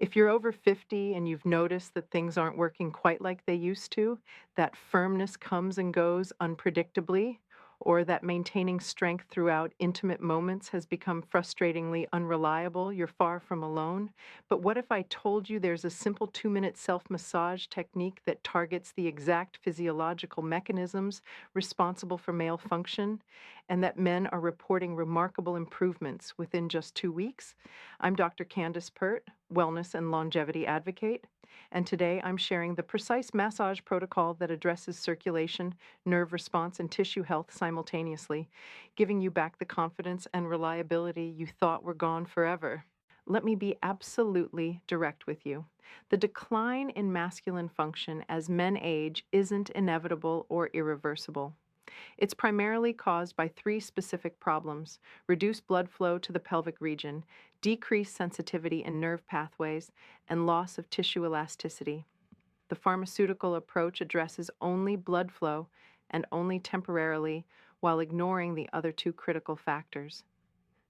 If you're over 50 and you've noticed that things aren't working quite like they used to, that firmness comes and goes unpredictably, or that maintaining strength throughout intimate moments has become frustratingly unreliable, you're far from alone. But what if I told you there's a simple 2-minute self massage technique that targets the exact physiological mechanisms responsible for male function, and that men are reporting remarkable improvements within just 2 weeks? I'm Dr. Candace Pert, wellness and longevity advocate, and today I'm sharing the precise massage protocol that addresses circulation, nerve response, and tissue health simultaneously, giving you back the confidence and reliability you thought were gone forever. Let me be absolutely direct with you. The decline in masculine function as men age isn't inevitable or irreversible. It's primarily caused by three specific problems: reduced blood flow to the pelvic region, decreased sensitivity in nerve pathways, and loss of tissue elasticity. The pharmaceutical approach addresses only blood flow and only temporarily, while ignoring the other two critical factors.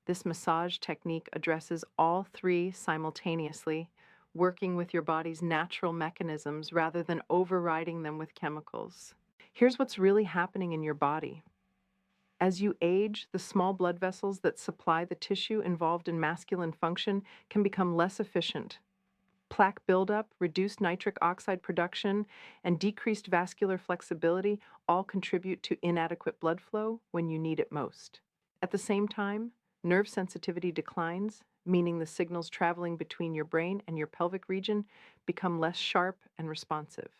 This massage technique addresses all three simultaneously, working with your body's natural mechanisms rather than overriding them with chemicals. Here's what's really happening in your body. As you age, the small blood vessels that supply the tissue involved in masculine function can become less efficient. Plaque buildup, reduced nitric oxide production, and decreased vascular flexibility all contribute to inadequate blood flow when you need it most. At the same time, nerve sensitivity declines, meaning the signals traveling between your brain and your pelvic region become less sharp and responsive.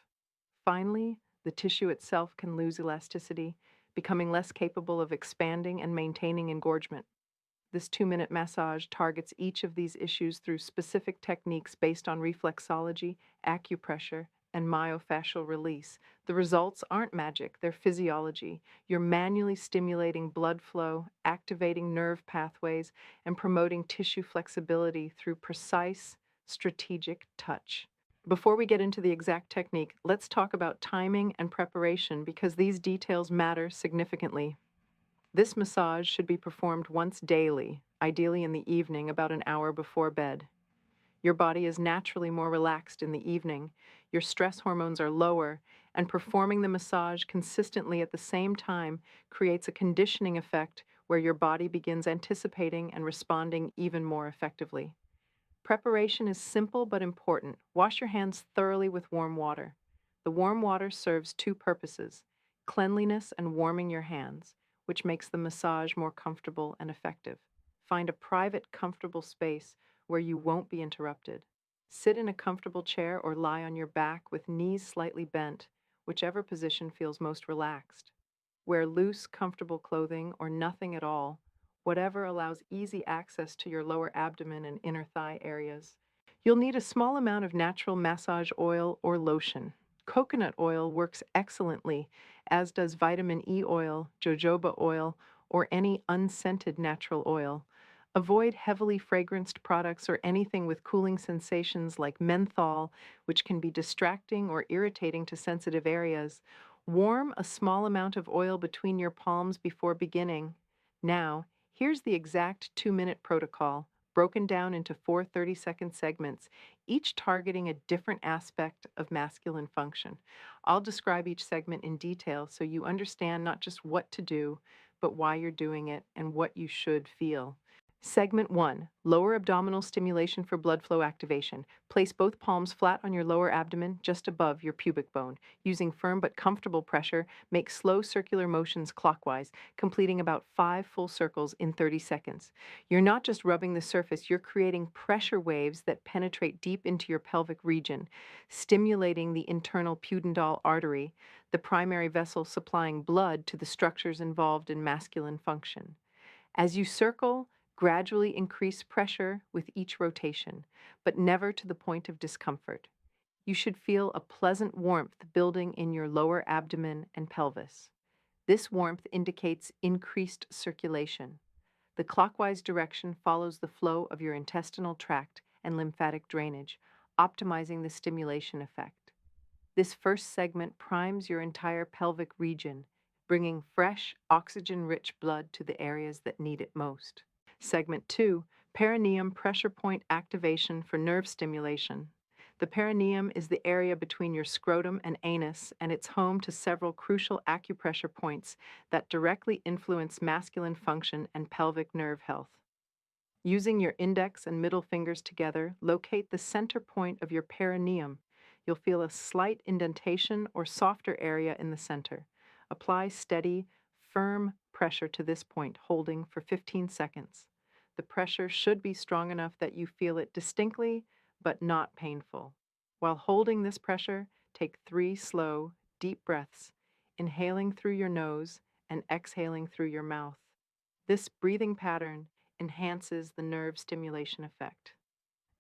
Finally, the tissue itself can lose elasticity, becoming less capable of expanding and maintaining engorgement. This 2-minute massage targets each of these issues through specific techniques based on reflexology, acupressure, and myofascial release. The results aren't magic, they're physiology. You're manually stimulating blood flow, activating nerve pathways, and promoting tissue flexibility through precise, strategic touch. Before we get into the exact technique, let's talk about timing and preparation because these details matter significantly. This massage should be performed once daily, ideally in the evening, about an hour before bed. Your body is naturally more relaxed in the evening, your stress hormones are lower, and performing the massage consistently at the same time creates a conditioning effect where your body begins anticipating and responding even more effectively. Preparation is simple but important. Wash your hands thoroughly with warm water. The warm water serves two purposes: cleanliness and warming your hands, which makes the massage more comfortable and effective. Find a private, comfortable space where you won't be interrupted. Sit in a comfortable chair or lie on your back with knees slightly bent, whichever position feels most relaxed. Wear loose, comfortable clothing or nothing at all, whatever allows easy access to your lower abdomen and inner thigh areas. You'll need a small amount of natural massage oil or lotion. Coconut oil works excellently, as does vitamin E oil, jojoba oil, or any unscented natural oil. Avoid heavily fragranced products or anything with cooling sensations like menthol, which can be distracting or irritating to sensitive areas. Warm a small amount of oil between your palms before beginning. Now, here's the exact 2-minute protocol, broken down into four 30-second segments, each targeting a different aspect of masculine function. I'll describe each segment in detail so you understand not just what to do, but why you're doing it and what you should feel. Segment 1, lower abdominal stimulation for blood flow activation. Place both palms flat on your lower abdomen, just above your pubic bone. Using firm but comfortable pressure, make slow circular motions clockwise, completing about 5 full circles in 30 seconds. You're not just rubbing the surface, you're creating pressure waves that penetrate deep into your pelvic region, stimulating the internal pudendal artery, the primary vessel supplying blood to the structures involved in masculine function. As you circle, gradually increase pressure with each rotation, but never to the point of discomfort. You should feel a pleasant warmth building in your lower abdomen and pelvis. This warmth indicates increased circulation. The clockwise direction follows the flow of your intestinal tract and lymphatic drainage, optimizing the stimulation effect. This first segment primes your entire pelvic region, bringing fresh, oxygen-rich blood to the areas that need it most. Segment 2 Perineum pressure point activation for nerve stimulation. The perineum is the area between your scrotum and anus, and it's home to several crucial acupressure points that directly influence masculine function and pelvic nerve health. Using your index and middle fingers together, locate the center point of your perineum. You'll feel a slight indentation or softer area in the center. Apply steady, firm pressure to this point, holding for 15 seconds. The pressure should be strong enough that you feel it distinctly, but not painful. While holding this pressure, take 3 slow, deep breaths, inhaling through your nose and exhaling through your mouth. This breathing pattern enhances the nerve stimulation effect.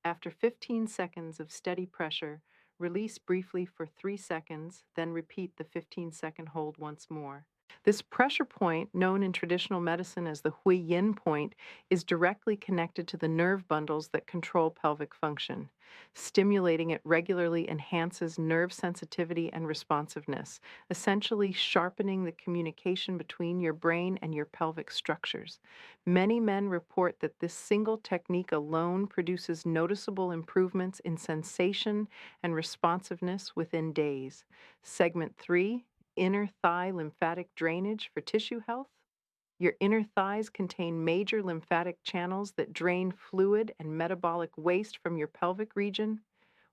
After 15 seconds of steady pressure, release briefly for 3 seconds, then repeat the 15-second hold once more. This pressure point, known in traditional medicine as the Hui Yin point, is directly connected to the nerve bundles that control pelvic function. Stimulating it regularly enhances nerve sensitivity and responsiveness, essentially sharpening the communication between your brain and your pelvic structures. Many men report that this single technique alone produces noticeable improvements in sensation and responsiveness within days. Segment 3, inner thigh lymphatic drainage for tissue health. Your inner thighs contain major lymphatic channels that drain fluid and metabolic waste from your pelvic region.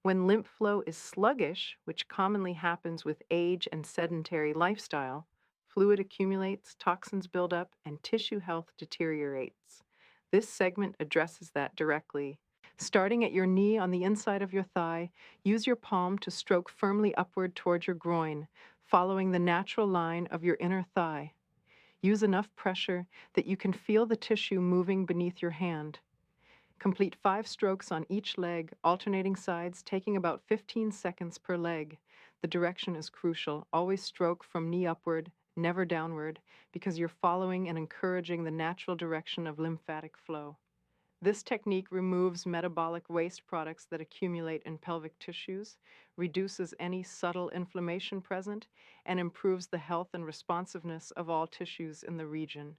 When lymph flow is sluggish, which commonly happens with age and sedentary lifestyle, fluid accumulates, toxins build up, and tissue health deteriorates. This segment addresses that directly. Starting at your knee on the inside of your thigh, use your palm to stroke firmly upward toward your groin, following the natural line of your inner thigh. Use enough pressure that you can feel the tissue moving beneath your hand. Complete 5 strokes on each leg, alternating sides, taking about 15 seconds per leg. The direction is crucial. Always stroke from knee upward, never downward, because you're following and encouraging the natural direction of lymphatic flow. This technique removes metabolic waste products that accumulate in pelvic tissues, reduces any subtle inflammation present, and improves the health and responsiveness of all tissues in the region.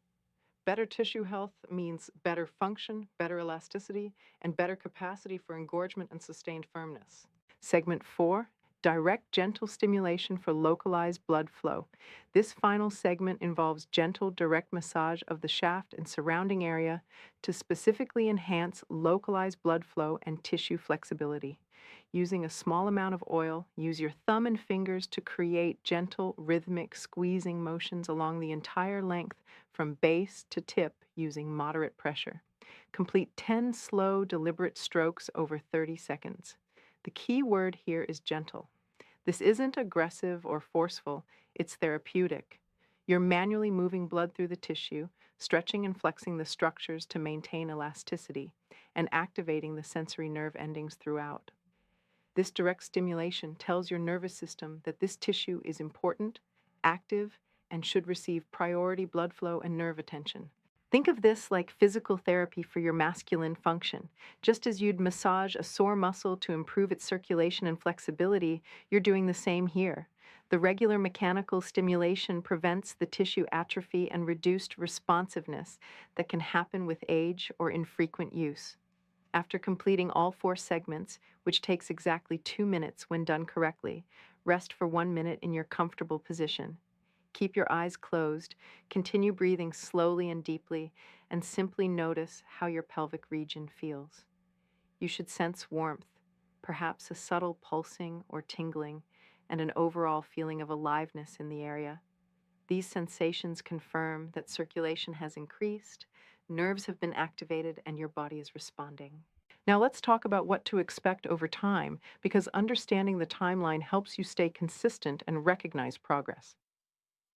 Better tissue health means better function, better elasticity, and better capacity for engorgement and sustained firmness. Segment 4, direct gentle stimulation for localized blood flow. This final segment involves gentle direct massage of the shaft and surrounding area to specifically enhance localized blood flow and tissue flexibility. Using a small amount of oil, use your thumb and fingers to create gentle, rhythmic squeezing motions along the entire length from base to tip using moderate pressure. Complete 10 slow, deliberate strokes over 30 seconds. The key word here is gentle. This isn't aggressive or forceful, it's therapeutic. You're manually moving blood through the tissue, stretching and flexing the structures to maintain elasticity, and activating the sensory nerve endings throughout. This direct stimulation tells your nervous system that this tissue is important, active, and should receive priority blood flow and nerve attention. Think of this like physical therapy for your masculine function. Just as you'd massage a sore muscle to improve its circulation and flexibility, you're doing the same here. The regular mechanical stimulation prevents the tissue atrophy and reduced responsiveness that can happen with age or infrequent use. After completing all 4 segments, which takes exactly 2 minutes when done correctly, rest for 1 minute in your comfortable position. Keep your eyes closed, continue breathing slowly and deeply, and simply notice how your pelvic region feels. You should sense warmth, perhaps a subtle pulsing or tingling, and an overall feeling of aliveness in the area. These sensations confirm that circulation has increased, nerves have been activated, and your body is responding. Now let's talk about what to expect over time, because understanding the timeline helps you stay consistent and recognize progress.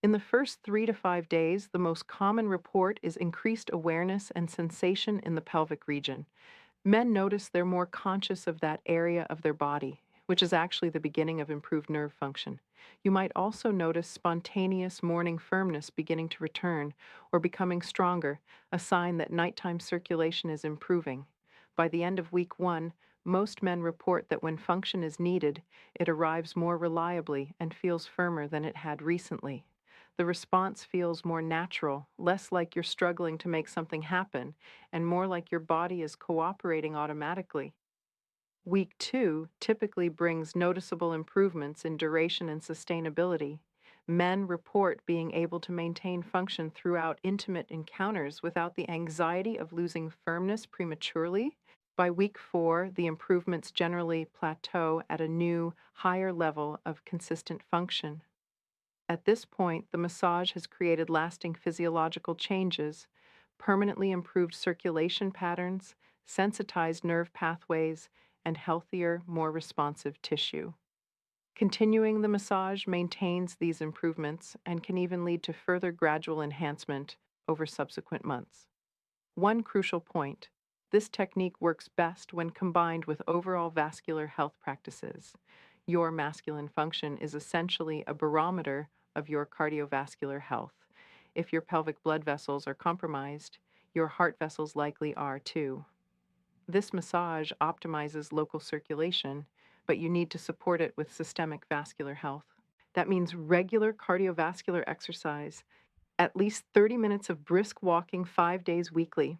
In the first 3 to 5 days, the most common report is increased awareness and sensation in the pelvic region. Men notice they're more conscious of that area of their body, which is actually the beginning of improved nerve function. You might also notice spontaneous morning firmness beginning to return or becoming stronger, a sign that nighttime circulation is improving. By the end of week 1, most men report that when function is needed, it arrives more reliably and feels firmer than it had recently. The response feels more natural, less like you're struggling to make something happen, and more like your body is cooperating automatically. Week 2 typically brings noticeable improvements in duration and sustainability. Men report being able to maintain function throughout intimate encounters without the anxiety of losing firmness prematurely. By week 4, the improvements generally plateau at a new, higher level of consistent function. At this point, the massage has created lasting physiological changes, permanently improved circulation patterns, sensitized nerve pathways, and healthier, more responsive tissue. Continuing the massage maintains these improvements and can even lead to further gradual enhancement over subsequent months. One crucial point: this technique works best when combined with overall vascular health practices. Your masculine function is essentially a barometer of your cardiovascular health. If your pelvic blood vessels are compromised, your heart vessels likely are too. This massage optimizes local circulation, but you need to support it with systemic vascular health. That means regular cardiovascular exercise, at least 30 minutes of brisk walking 5 days weekly.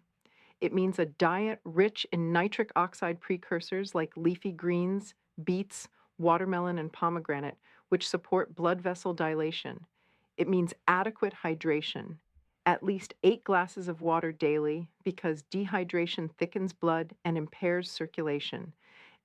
It means a diet rich in nitric oxide precursors like leafy greens, beets, watermelon, and pomegranate, which support blood vessel dilation. It means adequate hydration, at least 8 glasses of water daily, because dehydration thickens blood and impairs circulation.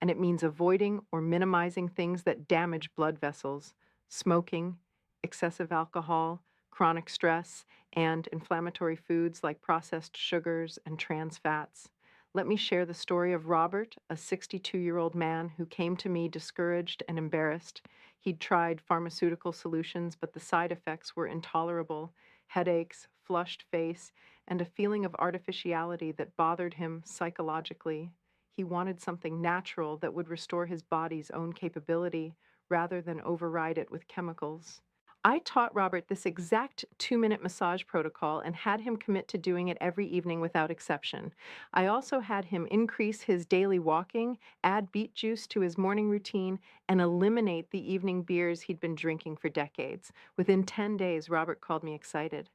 And it means avoiding or minimizing things that damage blood vessels: smoking, excessive alcohol, chronic stress, and inflammatory foods like processed sugars and trans fats. Let me share the story of Robert, a 62-year-old man who came to me discouraged and embarrassed. He'd tried pharmaceutical solutions, but the side effects were intolerable: headaches, flushed face, and a feeling of artificiality that bothered him psychologically. He wanted something natural that would restore his body's own capability rather than override it with chemicals. I taught Robert this exact 2-minute massage protocol and had him commit to doing it every evening without exception. I also had him increase his daily walking, add beet juice to his morning routine, and eliminate the evening beers he'd been drinking for decades. Within 10 days, Robert called me excited.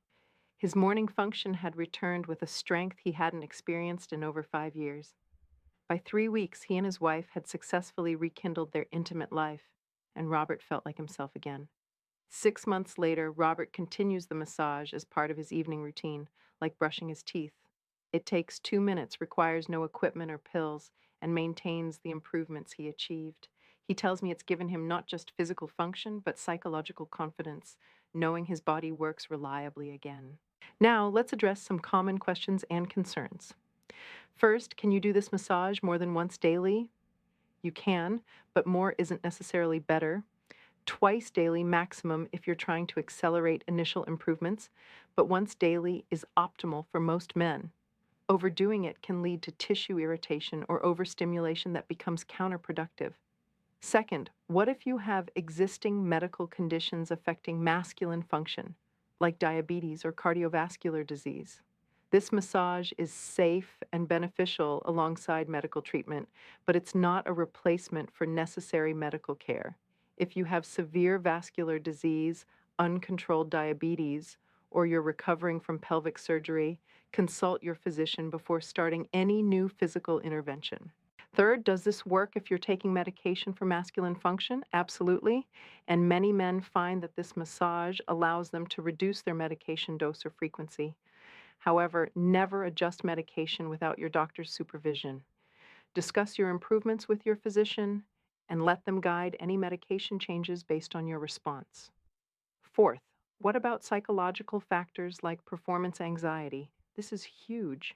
His morning function had returned with a strength he hadn't experienced in over 5 years. By 3 weeks, he and his wife had successfully rekindled their intimate life, and Robert felt like himself again. 6 months later, Robert continues the massage as part of his evening routine, like brushing his teeth. It takes 2 minutes, requires no equipment or pills, and maintains the improvements he achieved. He tells me it's given him not just physical function, but psychological confidence, knowing his body works reliably again. Now, let's address some common questions and concerns. First, can you do this massage more than once daily? You can, but more isn't necessarily better. Twice daily maximum if you're trying to accelerate initial improvements, but once daily is optimal for most men. Overdoing it can lead to tissue irritation or overstimulation that becomes counterproductive. Second, what if you have existing medical conditions affecting masculine function, like diabetes or cardiovascular disease? This massage is safe and beneficial alongside medical treatment, but it's not a replacement for necessary medical care. If you have severe vascular disease, uncontrolled diabetes, or you're recovering from pelvic surgery, consult your physician before starting any new physical intervention. Third, does this work if you're taking medication for masculine function? Absolutely. And many men find that this massage allows them to reduce their medication dose or frequency. However, never adjust medication without your doctor's supervision. Discuss your improvements with your physician and let them guide any medication changes based on your response. Fourth, what about psychological factors like performance anxiety? This is huge.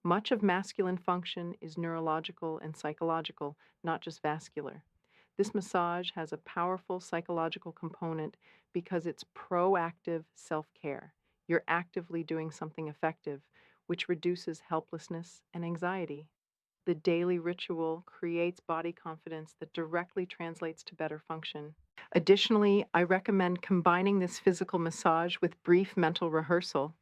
Much of masculine function is neurological and psychological, not just vascular. This massage has a powerful psychological component because it's proactive self-care. You're actively doing something effective, which reduces helplessness and anxiety. The daily ritual creates body confidence that directly translates to better function. Additionally, I recommend combining this physical massage with brief mental rehearsal.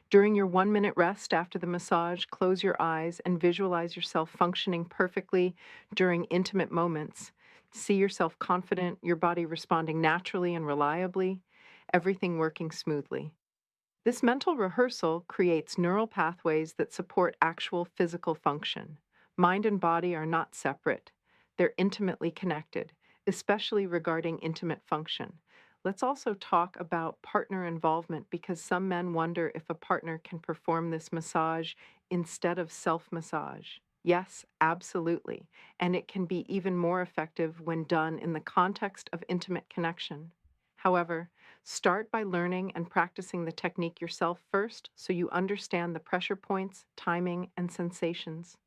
During your 1-minute rest after the massage, close your eyes and visualize yourself functioning perfectly during intimate moments. See yourself confident, your body responding naturally and reliably, everything working smoothly. This mental rehearsal creates neural pathways that support actual physical function. Mind and body are not separate, they're intimately connected, especially regarding intimate function. Let's also talk about partner involvement because some men wonder if a partner can perform this massage instead of self massage. Yes, absolutely. And it can be even more effective when done in the context of intimate connection. However, start by learning and practicing the technique yourself first so you understand the pressure points, timing, and sensations.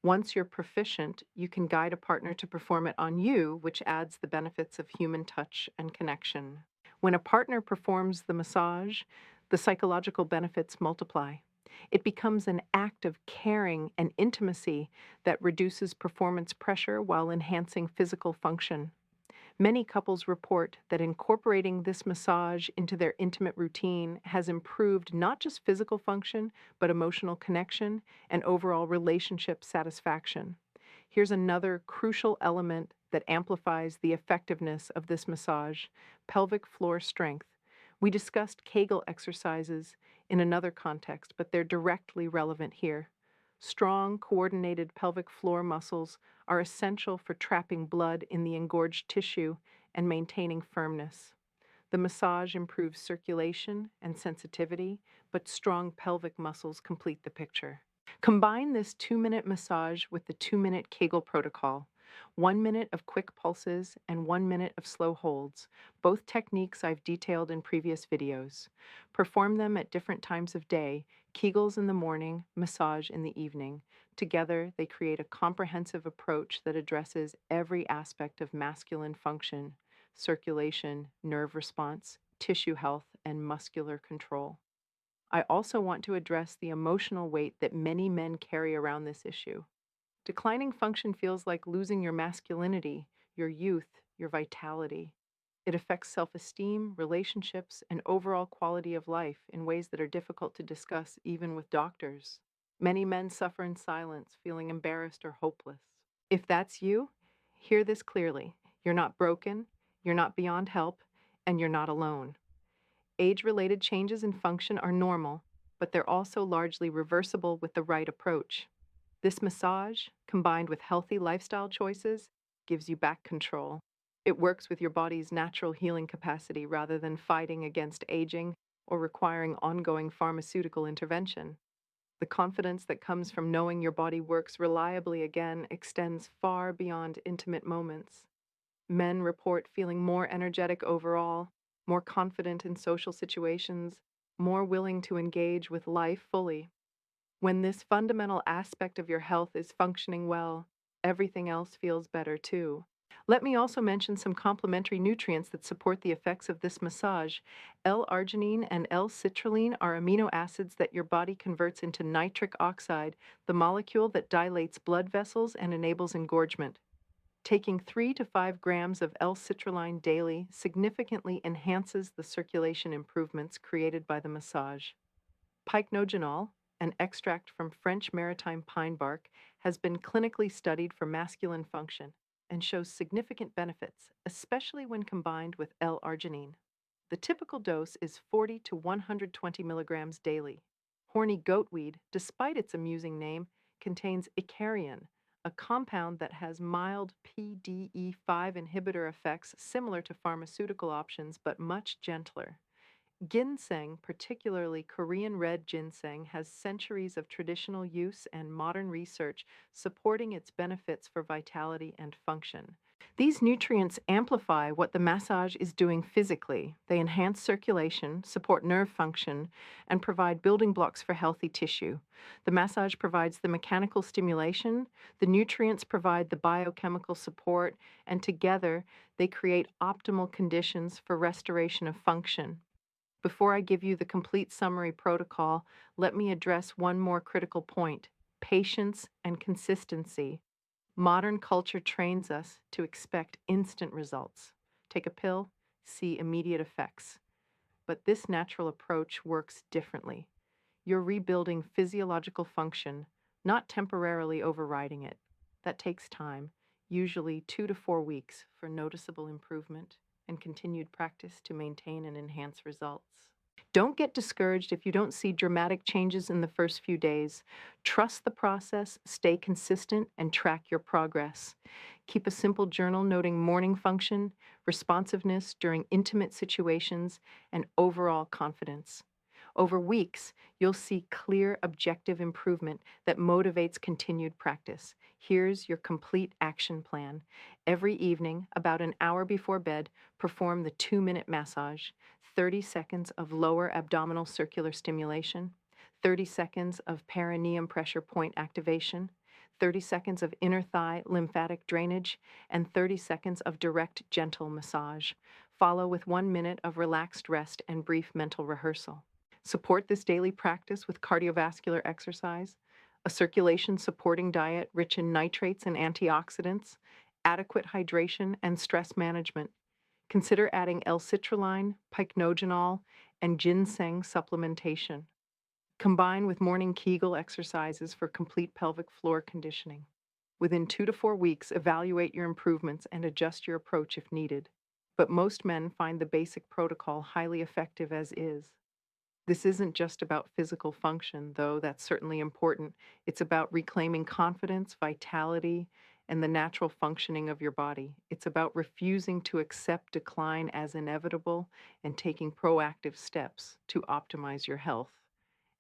Once you're proficient, you can guide a partner to perform it on you, which adds the benefits of human touch and connection. When a partner performs the massage, the psychological benefits multiply. It becomes an act of caring and intimacy that reduces performance pressure while enhancing physical function. Many couples report that incorporating this massage into their intimate routine has improved not just physical function, but emotional connection and overall relationship satisfaction. Here's another crucial element that amplifies the effectiveness of this massage: pelvic floor strength. We discussed Kegel exercises in another context, but they're directly relevant here. Strong, coordinated pelvic floor muscles are essential for trapping blood in the engorged tissue and maintaining firmness. The massage improves circulation and sensitivity, but strong pelvic muscles complete the picture. Combine this 2-minute massage with the 2-minute Kegel protocol: 1 minute of quick pulses and 1 minute of slow holds, both techniques I've detailed in previous videos. Perform them at different times of day: Kegels in the morning, massage in the evening. Together, they create a comprehensive approach that addresses every aspect of masculine function: circulation, nerve response, tissue health, and muscular control. I also want to address the emotional weight that many men carry around this issue. Declining function feels like losing your masculinity, your youth, your vitality. It affects self esteem, relationships, and overall quality of life in ways that are difficult to discuss even with doctors. Many men suffer in silence, feeling embarrassed or hopeless. If that's you, hear this clearly. You're not broken, you're not beyond help, and you're not alone. Age-related changes in function are normal, but they're also largely reversible with the right approach. This massage, combined with healthy lifestyle choices, gives you back control. It works with your body's natural healing capacity rather than fighting against aging or requiring ongoing pharmaceutical intervention. The confidence that comes from knowing your body works reliably again extends far beyond intimate moments. Men report feeling more energetic overall, more confident in social situations, more willing to engage with life fully. When this fundamental aspect of your health is functioning well, everything else feels better too. Let me also mention some complementary nutrients that support the effects of this massage. L-arginine and L-citrulline are amino acids that your body converts into nitric oxide, the molecule that dilates blood vessels and enables engorgement. Taking 3 to 5 grams of L-citrulline daily significantly enhances the circulation improvements created by the massage. Pycnogenol, an extract from French maritime pine bark, has been clinically studied for masculine function and shows significant benefits, especially when combined with L-arginine. The typical dose is 40 to 120 milligrams daily. Horny goatweed, despite its amusing name, contains icariin, a compound that has mild PDE5 inhibitor effects similar to pharmaceutical options but much gentler. Ginseng, particularly Korean red ginseng, has centuries of traditional use and modern research supporting its benefits for vitality and function. These nutrients amplify what the massage is doing physically. They enhance circulation, support nerve function, and provide building blocks for healthy tissue. The massage provides the mechanical stimulation, the nutrients provide the biochemical support, and together they create optimal conditions for restoration of function. Before I give you the complete summary protocol, let me address one more critical point: patience and consistency. Modern culture trains us to expect instant results. Take a pill, see immediate effects. But this natural approach works differently. You're rebuilding physiological function, not temporarily overriding it. That takes time, usually 2 to 4 weeks, for noticeable improvement. and continued practice to maintain and enhance results. Don't get discouraged if you don't see dramatic changes in the first few days. Trust the process, stay consistent, and track your progress. Keep a simple journal noting morning function, responsiveness during intimate situations, and overall confidence. Over weeks, you'll see clear, objective improvement that motivates continued practice. Here's your complete action plan. Every evening, about an hour before bed, perform the 2-minute massage, 30 seconds of lower abdominal circular stimulation, 30 seconds of perineum pressure point activation, 30 seconds of inner thigh lymphatic drainage, and 30 seconds of direct gentle massage. Follow with 1 minute of relaxed rest and brief mental rehearsal. Support this daily practice with cardiovascular exercise, a circulation supporting diet rich in nitrates and antioxidants, adequate hydration, and stress management. Consider adding L-citrulline, pycnogenol, and ginseng supplementation. Combine with morning Kegel exercises for complete pelvic floor conditioning. Within 2 to 4 weeks, evaluate your improvements and adjust your approach if needed. But most men find the basic protocol highly effective as is. This isn't just about physical function, though that's certainly important. It's about reclaiming confidence, vitality, and the natural functioning of your body. It's about refusing to accept decline as inevitable and taking proactive steps to optimize your health.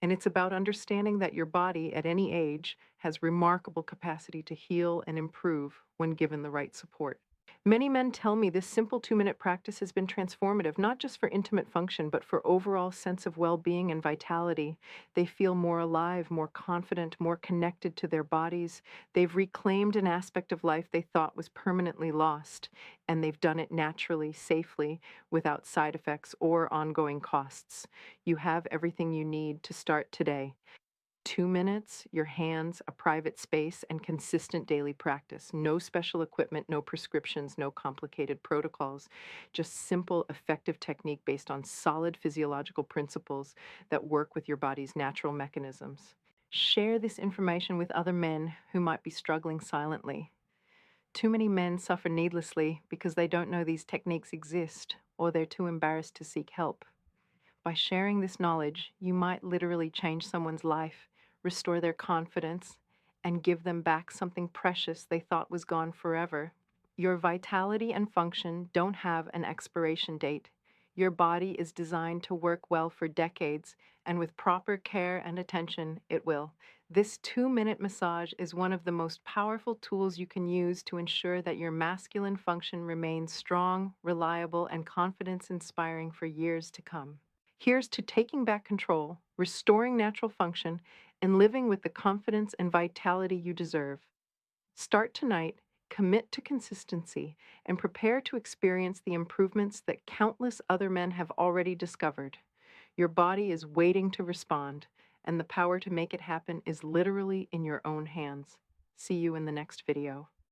And it's about understanding that your body at any age has remarkable capacity to heal and improve when given the right support. Many men tell me this simple 2-minute practice has been transformative, not just for intimate function, but for overall sense of well-being and vitality. They feel more alive, more confident, more connected to their bodies. They've reclaimed an aspect of life they thought was permanently lost, and they've done it naturally, safely, without side effects or ongoing costs. You have everything you need to start today. 2 minutes, your hands, a private space, and consistent daily practice. No special equipment, no prescriptions, no complicated protocols. Just simple, effective technique based on solid physiological principles that work with your body's natural mechanisms. Share this information with other men who might be struggling silently. Too many men suffer needlessly because they don't know these techniques exist or they're too embarrassed to seek help. By sharing this knowledge, you might literally change someone's life, restore their confidence, and give them back something precious they thought was gone forever. Your vitality and function don't have an expiration date. Your body is designed to work well for decades, and with proper care and attention, it will. This 2-minute massage is one of the most powerful tools you can use to ensure that your masculine function remains strong, reliable, and confidence-inspiring for years to come. Here's to taking back control, restoring natural function, and living with the confidence and vitality you deserve. Start tonight, commit to consistency, and prepare to experience the improvements that countless other men have already discovered. Your body is waiting to respond, and the power to make it happen is literally in your own hands. See you in the next video.